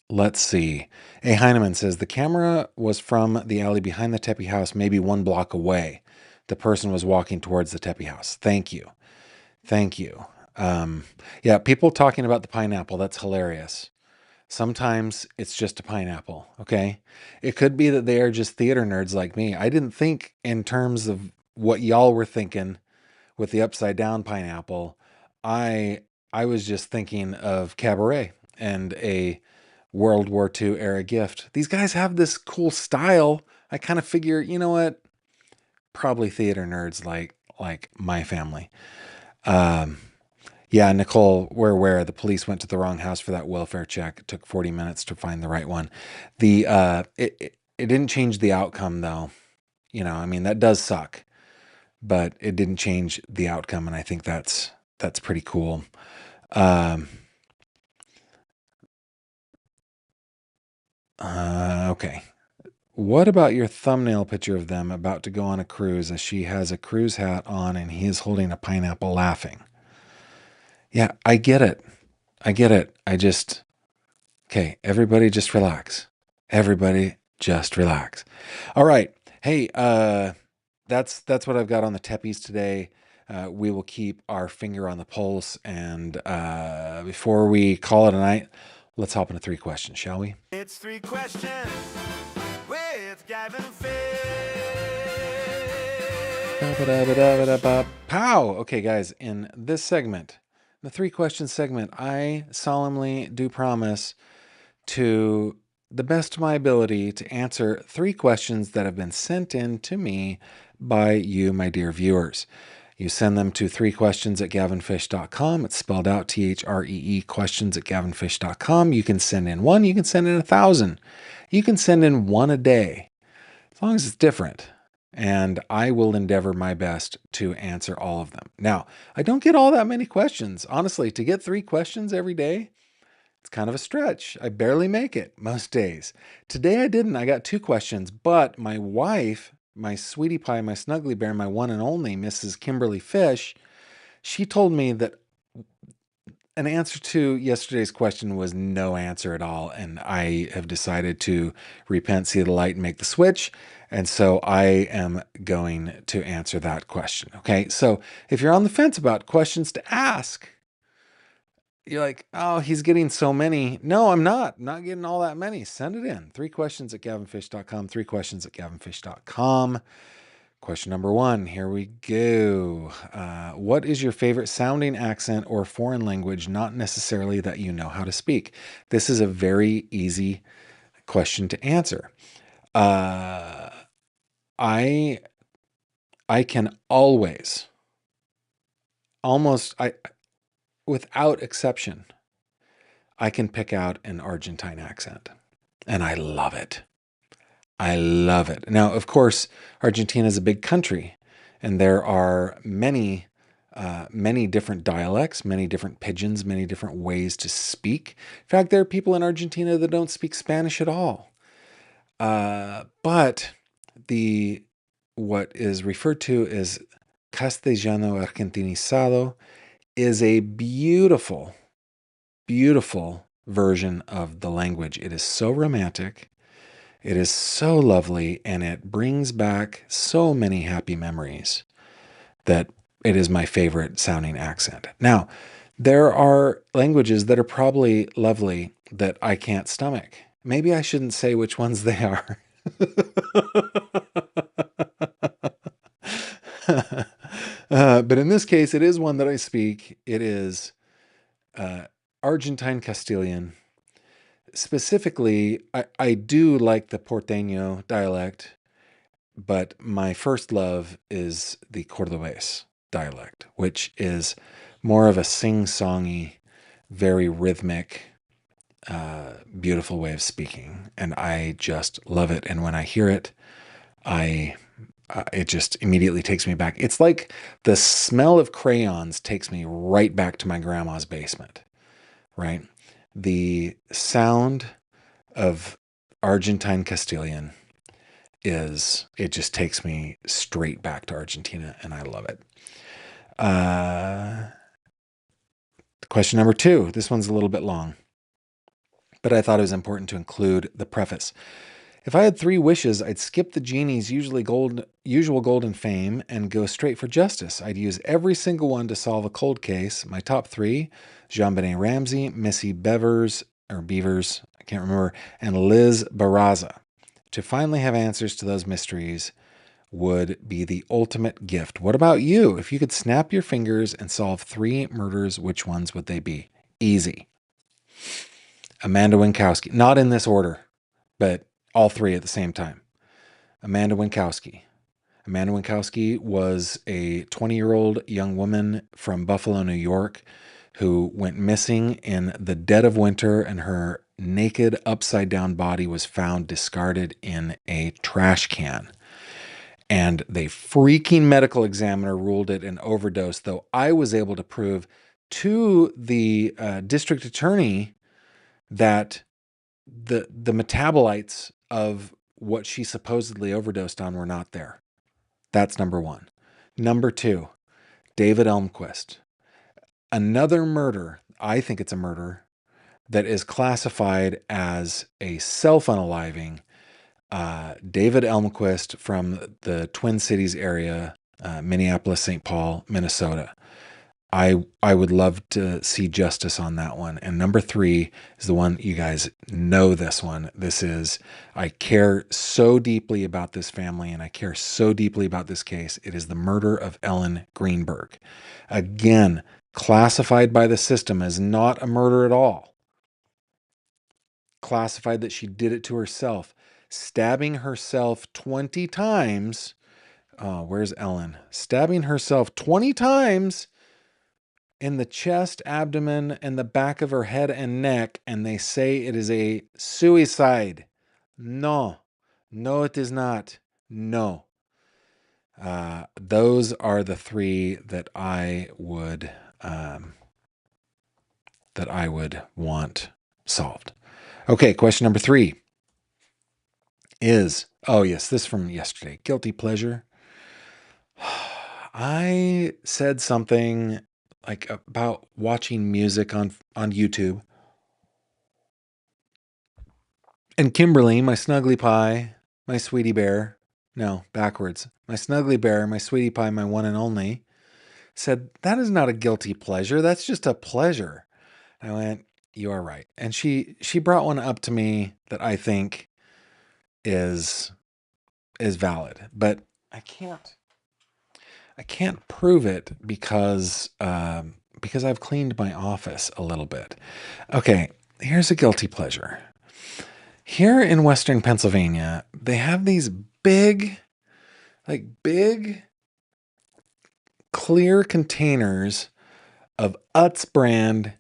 Let's see. A. Heineman says the camera was from the alley behind the Tepe house, maybe 1 block away. The person was walking towards the Tepe house. Thank you. Yeah, people talking about the pineapple. That's hilarious. Sometimes it's just a pineapple, okay? It could be that they are just theater nerds like me. I didn't think in terms of what y'all were thinking with the upside down pineapple. I was just thinking of Cabaret and a World War II era gift. These guys have this cool style. I kind of figure, you know what? Probably theater nerds like my family. Yeah, Nicole, we're aware the police went to the wrong house for that welfare check. It took 40 minutes to find the right one. It didn't change the outcome though. You know, I mean, that does suck, but it didn't change the outcome. And I think that's pretty cool. Okay. What about your thumbnail picture of them about to go on a cruise as she has a cruise hat on and he is holding a pineapple laughing? Yeah, I get it. Okay, everybody just relax. All right. Hey, that's what I've got on the Tepes today. We will keep our finger on the pulse. And before we call it a night, let's hop into 3 questions, shall we? It's 3 questions with Gavin Fish. Pow! Okay, guys, in this segment, the 3 questions segment, I solemnly do promise to the best of my ability to answer 3 questions that have been sent in to me by you, my dear viewers. You send them to 3questions@gavinfish.com. It's spelled out THREE questions@gavinfish.com. You can send in 1, you can send in 1,000. You can send in 1 a day, as long as it's different. And I will endeavor my best to answer all of them. Now, I don't get all that many questions. Honestly, to get 3 questions every day, it's kind of a stretch. I barely make it most days. Today I didn't. I got 2 questions, but my wife, my sweetie pie, my snuggly bear, my one and only Mrs. Kimberly Fish, she told me that an answer to yesterday's question was no answer at all. And I have decided to repent, see the light, and make the switch. And so I am going to answer that question. Okay. So if you're on the fence about questions to ask, you're like, oh, he's getting so many. No, I'm not getting all that many. Send it in. 3questions@gavinfish.com, 3questions@gavinfish.com. Question number 1, here we go. What is your favorite sounding accent or foreign language, not necessarily that you know how to speak? This is a very easy question to answer. I can always, almost, without exception, I can pick out an Argentine accent, and I love it. I love it. Now, of course, Argentina is a big country, and there are many different dialects, many different pidgins, many different ways to speak. In fact, there are people in Argentina that don't speak Spanish at all. But what is referred to as Castellano Argentinizado is a beautiful, beautiful version of the language. It is so romantic. It is so lovely, and it brings back so many happy memories that it is my favorite sounding accent. Now, there are languages that are probably lovely that I can't stomach. Maybe I shouldn't say which ones they are. But in this case, it is one that I speak. It is Argentine Castilian. Specifically, I do like the Porteño dialect, but my first love is the Cordobés dialect, which is more of a sing-songy, very rhythmic, beautiful way of speaking. And I just love it. And when I hear it, it just immediately takes me back. It's like the smell of crayons takes me right back to my grandma's basement, right? The sound of Argentine Castilian it just takes me straight back to Argentina, and I love it. Question number 2. This one's a little bit long, but I thought it was important to include the preface. If I had 3 wishes, I'd skip the genie's usual golden fame and go straight for justice. I'd use every single one to solve a cold case. My top 3, Jean-Benet Ramsey, Missy Beavers, I can't remember, and Liz Barraza. To finally have answers to those mysteries would be the ultimate gift. What about you? If you could snap your fingers and solve 3 murders, which ones would they be? Easy. Amanda Winkowski. Not in this order, but all 3 at the same time. Amanda Winkowski. Amanda Winkowski was a 20-year-old young woman from Buffalo, New York, who went missing in the dead of winter, and her naked, upside-down body was found discarded in a trash can. And the freaking medical examiner ruled it an overdose, though I was able to prove to the district attorney that the metabolites of what she supposedly overdosed on were not there. That's number 1. Number 2, David Elmquist. Another murder, I think it's a murder, that is classified as a self-unaliving. David Elmquist from the Twin Cities area, Minneapolis, St. Paul, Minnesota. I would love to see justice on that one. And number 3 is the one, you guys know this one. This is, I care so deeply about this family and I care so deeply about this case. It is the murder of Ellen Greenberg. Again, classified by the system as not a murder at all. Classified that she did it to herself, stabbing herself 20 times. Oh, where's Ellen? Stabbing herself 20 times in the chest, abdomen, and the back of her head and neck, and they say it is a suicide. No, it is not. No. Those are the 3 that I would want solved. Okay, question number 3 is, oh yes, this from yesterday. Guilty pleasure. I said something like about watching music on YouTube. And Kimberly, my snuggly pie, my sweetie bear, no, backwards. My snuggly bear, my sweetie pie, my one and only, said, that is not a guilty pleasure. That's just a pleasure. I went, you are right. And she brought one up to me that I think is valid, but I can't prove it because I've cleaned my office a little bit. Okay, here's a guilty pleasure. Here in Western Pennsylvania, they have these big like big, clear containers of Utz brand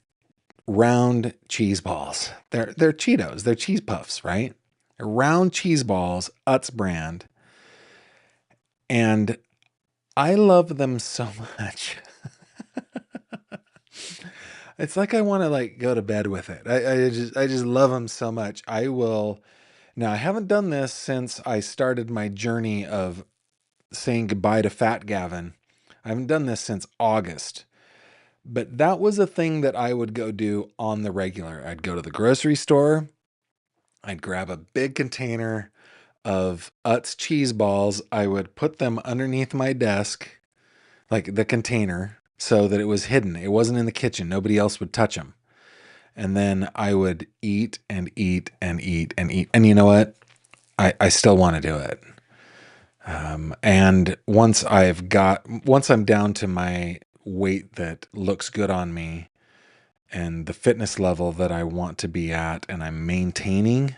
round cheese balls. They're Cheetos. They're cheese puffs, right? They're round cheese balls, Utz brand. And I love them so much. It's like I want to like go to bed with it. I just love them so much. I will. Now, I haven't done this since I started my journey of saying goodbye to Fat Gavin. I haven't done this since August. But that was a thing that I would go do on the regular. I'd go to the grocery store. I'd grab a big container of Utz cheese balls. I would put them underneath my desk, like the container, so that it was hidden. It wasn't in the kitchen. Nobody else would touch them. And then I would eat and eat and eat and eat. And you know what? I still want to do it. And once I'm down to my weight that looks good on me and the fitness level that I want to be at and I'm maintaining,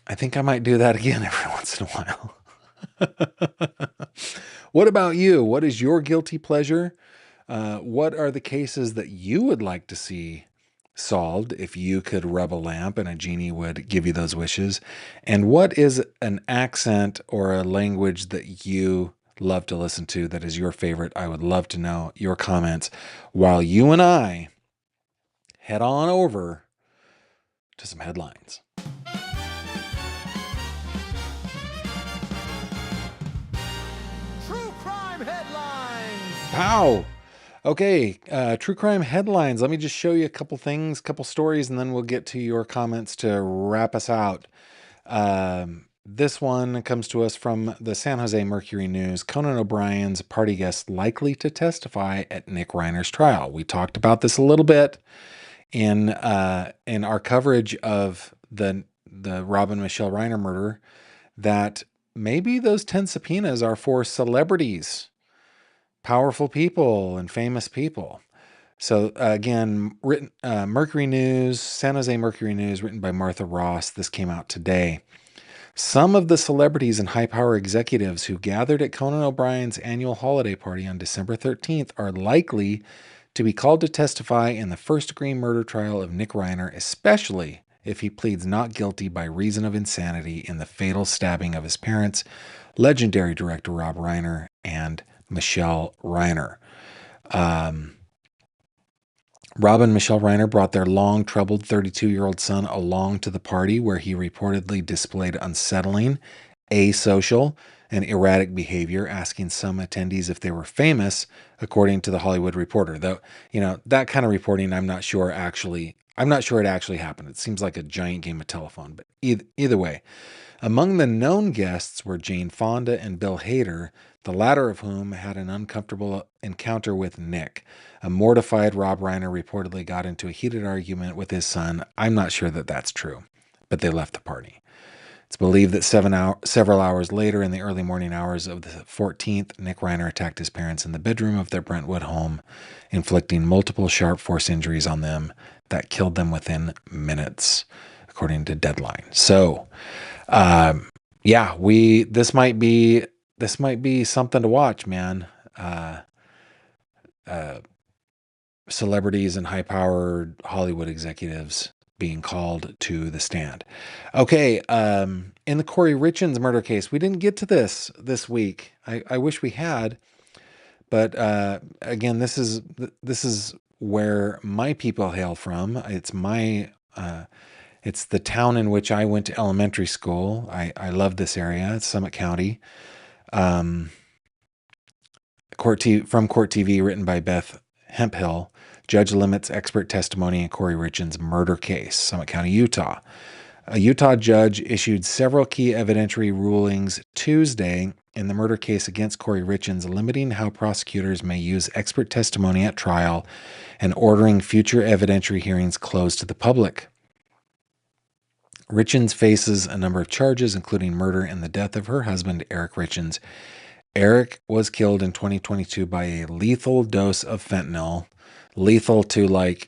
I think I might do that again every once in a while. What about you? What is your guilty pleasure? What are the cases that you would like to see solved if you could rub a lamp and a genie would give you those wishes? And what is an accent or a language that you love to listen to that is your favorite? I would love to know your comments while you and I head on over to some headlines. True crime headlines. Pow! Okay, true crime headlines. Let me just show you a couple things, couple stories, and then we'll get to your comments to wrap us out. This one comes to us from the San Jose Mercury News. Conan O'Brien's party guest likely to testify at Nick Reiner's trial. We talked about this a little bit in our coverage of the Robin Michelle Reiner murder, that maybe those 10 subpoenas are for celebrities, powerful people and famous people. So again, written Mercury News, San Jose Mercury News, written by Martha Ross. This came out today. Some of the celebrities and high-power executives who gathered at Conan O'Brien's annual holiday party on December 13th are likely to be called to testify in the first-degree murder trial of Nick Reiner, especially if he pleads not guilty by reason of insanity in the fatal stabbing of his parents, legendary director Rob Reiner and Michelle Reiner. Rob and Michelle Reiner brought their long troubled 32-year-old son along to the party, where he reportedly displayed unsettling, asocial, and erratic behavior, asking some attendees if they were famous, according to the Hollywood Reporter. Though, that kind of reporting, I'm not sure it actually happened. It seems like a giant game of telephone, but either way. Among the known guests were Jane Fonda and Bill Hader, the latter of whom had an uncomfortable encounter with Nick. A mortified Rob Reiner reportedly got into a heated argument with his son. I'm not sure that that's true, but they left the party. It's believed that several hours later, in the early morning hours of the 14th, Nick Reiner attacked his parents in the bedroom of their Brentwood home, inflicting multiple sharp force injuries on them that killed them within minutes, according to Deadline. So, this might be something to watch, man. Celebrities and high-powered Hollywood executives being called to the stand. Okay, in the Corey Richins murder case, we didn't get to this week. I wish we had, but again, this is where my people hail from. It's the town in which I went to elementary school. I love this area. It's Summit County. From Court TV, written by Beth Hemphill. Judge limits expert testimony in Corey Richins' murder case, Summit County, Utah. A Utah judge issued several key evidentiary rulings Tuesday in the murder case against Corey Richins, limiting how prosecutors may use expert testimony at trial and ordering future evidentiary hearings closed to the public. Richins faces a number of charges, including murder and the death of her husband, Eric Richins. Eric was killed in 2022 by a lethal dose of fentanyl, lethal to like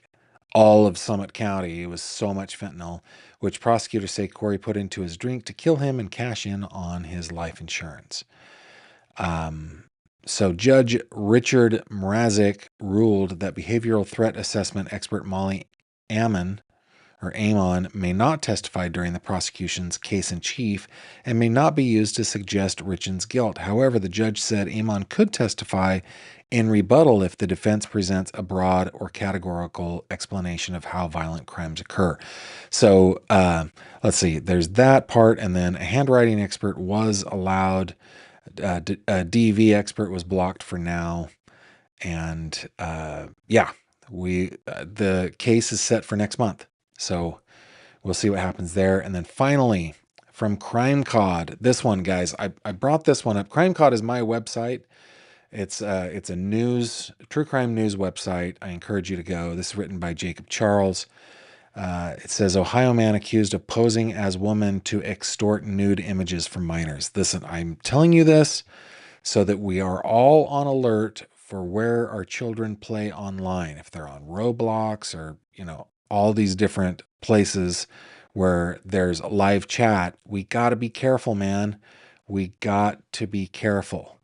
all of Summit County. It was so much fentanyl, which prosecutors say Corey put into his drink to kill him and cash in on his life insurance. So Judge Richard Mrazek ruled that behavioral threat assessment expert Molly Amon may not testify during the prosecution's case in chief and may not be used to suggest Richard's guilt. However, the judge said Amon could testify in rebuttal if the defense presents a broad or categorical explanation of how violent crimes occur. So let's see, there's that part, and then a handwriting expert was allowed. A DV expert was blocked for now. And the case is set for next month. So we'll see what happens there. And then finally, from Crime Cod, this one, guys, I brought this one up. Crime Cod is my website. It's a true crime news website. I encourage you to go. This is written by Jacob Charles. It says, Ohio man accused of posing as woman to extort nude images from minors. Listen, I'm telling you this so that we are all on alert for where our children play online. If they're on Roblox or, all these different places where there's live chat, we got to be careful, man. We got to be careful.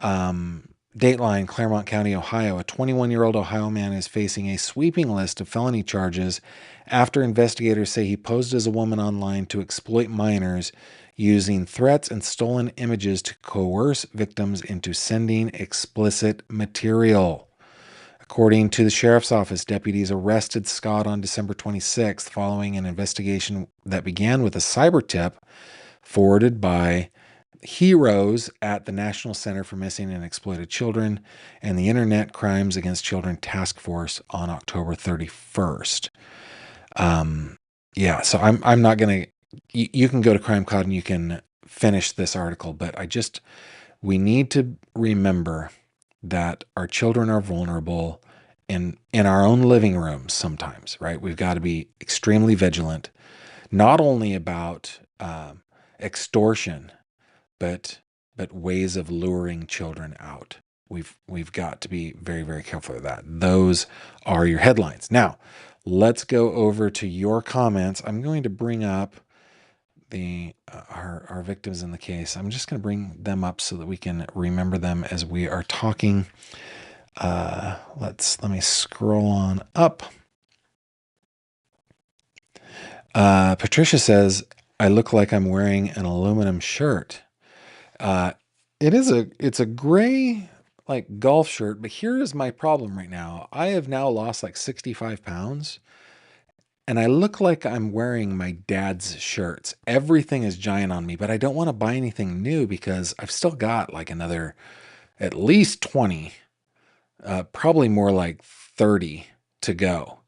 Dateline, Claremont County, Ohio. A 21-year-old Ohio man is facing a sweeping list of felony charges after investigators say he posed as a woman online to exploit minors using threats and stolen images to coerce victims into sending explicit material. According to the sheriff's office, deputies arrested Scott on December 26th following an investigation that began with a cyber tip forwarded by heroes at the National Center for Missing and Exploited Children and the Internet Crimes Against Children Task Force on October 31st. So I'm not going to, you can go to Crime Cod and you can finish this article, but we need to remember that our children are vulnerable in our own living rooms sometimes, right? We've got to be extremely vigilant, not only about extortion, but ways of luring children out. We've got to be very, very careful of that. Those are your headlines. Now, let's go over to your comments. I'm going to bring up our victims in the case. I'm just going to bring them up so that we can remember them as we are talking. Let me scroll on up. Patricia says, I look like I'm wearing an aluminum shirt. It's a gray like golf shirt, but here is my problem right now. I have now lost like 65 pounds. And I look like I'm wearing my dad's shirts. Everything is giant on me, but I don't want to buy anything new because I've still got like another at least 20, probably more like 30 to go.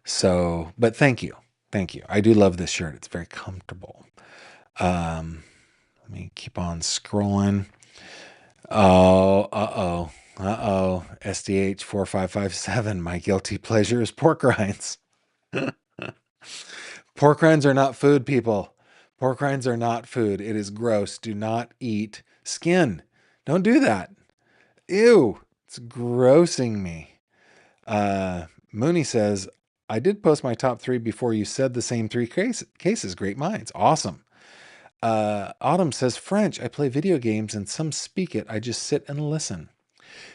So, but thank you. Thank you. I do love this shirt. It's very comfortable. Let me keep on scrolling. SDH 4557. My guilty pleasure is pork rinds. Pork rinds are not food, people. Pork rinds are not food. It is gross. Do not eat skin. Don't do that. Ew. It's grossing me. Mooney says, I did post my top 3 before you said the same 3 cases. Great minds. Awesome. Autumn says, French. I play video games and some speak it. I just sit and listen.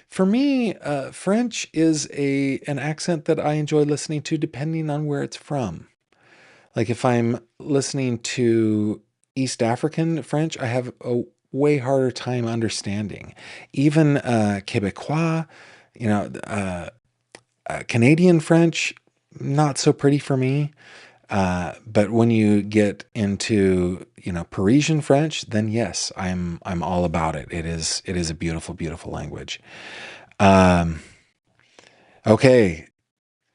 For me, French is an accent that I enjoy listening to depending on where it's from. Like if I'm listening to East African French, I have a way harder time understanding. Even Quebecois, Canadian French, not so pretty for me. But when you get into, Parisian French, then yes, I'm all about it. It is a beautiful, beautiful language. Okay.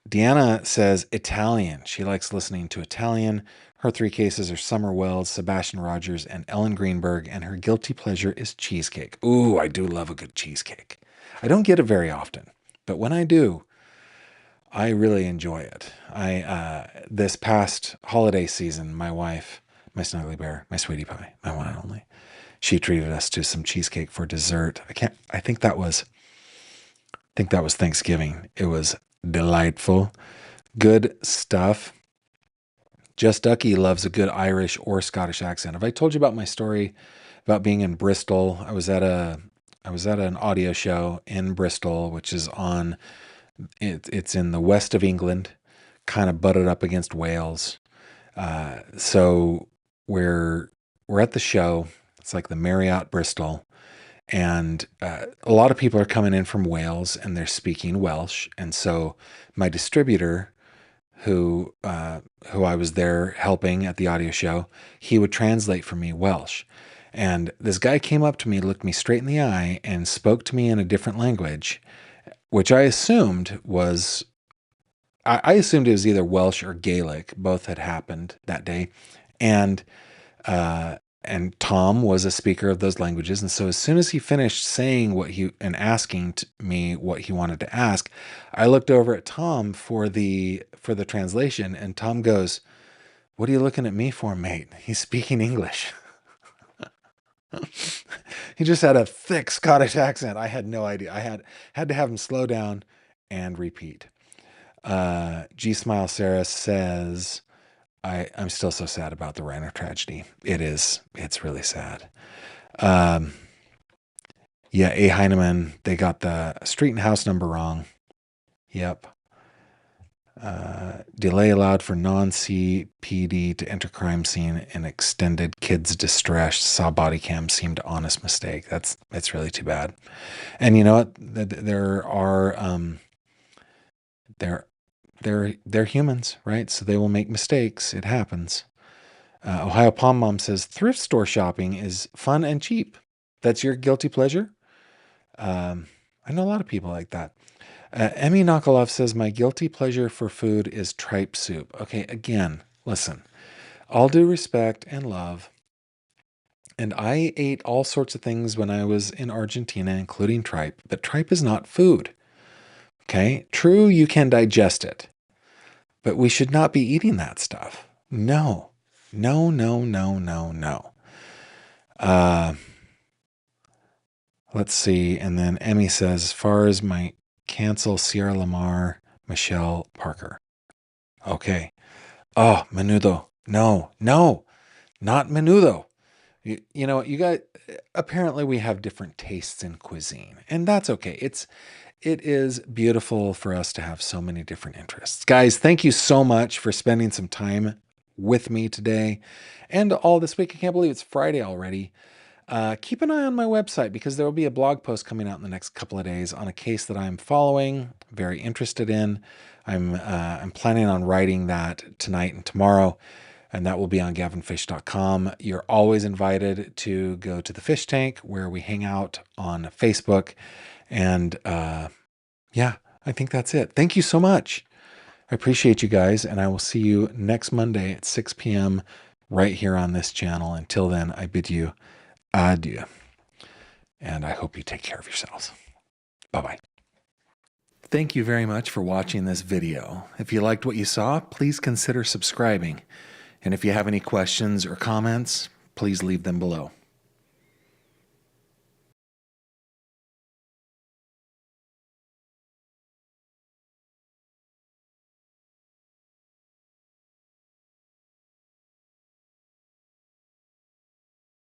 Deanna says Italian. She likes listening to Italian. Her 3 cases are Summer Wells, Sebastian Rogers, and Ellen Greenberg, and her guilty pleasure is cheesecake. Ooh, I do love a good cheesecake. I don't get it very often, but when I do, I really enjoy it. This past holiday season, my wife, my snuggly bear, my sweetie pie, my one and only, she treated us to some cheesecake for dessert. I think that was Thanksgiving. It was delightful. Good stuff. Jess Ducky loves a good Irish or Scottish accent. Have I told you about my story about being in Bristol? I was at an audio show in Bristol, which is on, it's in the west of England, kind of butted up against Wales. So we're at the show. It's like the Marriott Bristol, and a lot of people are coming in from Wales, and they're speaking Welsh. And so my distributor, who I was there helping at the audio show, he would translate for me Welsh. And this guy came up to me, looked me straight in the eye, and spoke to me in a different language, which I assumed was it was either Welsh or Gaelic. Both had happened that day. And Tom was a speaker of those languages. And so as soon as he finished saying asking me what he wanted to ask, I looked over at Tom for the translation, and Tom goes, "What are you looking at me for, mate? He's speaking English." He just had a thick Scottish accent. I had no idea. I had to have him slow down and repeat. G Smile Sarah says, I'm still so sad about the Reiner tragedy. It's really sad. Yeah, A. Heinemann, they got the street and house number wrong. Yep. Delay allowed for non-CPD to enter crime scene and extended kids distress. Saw body cam, seemed honest mistake. It's really too bad. And you know what? They're humans, right? So they will make mistakes. It happens. Ohio Palm Mom says thrift store shopping is fun and cheap. That's your guilty pleasure. I know a lot of people like that. Emmy Nakalov says my guilty pleasure for food is tripe soup. Okay, again, listen, all due respect and love. And I ate all sorts of things when I was in Argentina, including tripe, but tripe is not food. Okay, true, you can digest it, but we should not be eating that stuff. No. Let's see. And then Emmy says, as far as my cancel Sierra Lamar, Michelle Parker. Okay. Oh, menudo. No, not menudo. You know, you got, apparently we have different tastes in cuisine, and that's okay. It is beautiful for us to have so many different interests. Guys, thank you so much for spending some time with me today and all this week. I can't believe it's Friday already. Keep an eye on my website because there will be a blog post coming out in the next couple of days on a case that I'm following, very interested in. I'm planning on writing that tonight and tomorrow, and that will be on gavinfish.com. You're always invited to go to the Fish Tank where we hang out on Facebook. And yeah, I think that's it. Thank you so much. I appreciate you guys, and I will see you next Monday at 6 p.m. right here on this channel. Until then, I bid you adieu, and I hope you take care of yourselves. Bye-bye. Thank you very much for watching this video. If you liked what you saw, please consider subscribing. And if you have any questions or comments, please leave them below.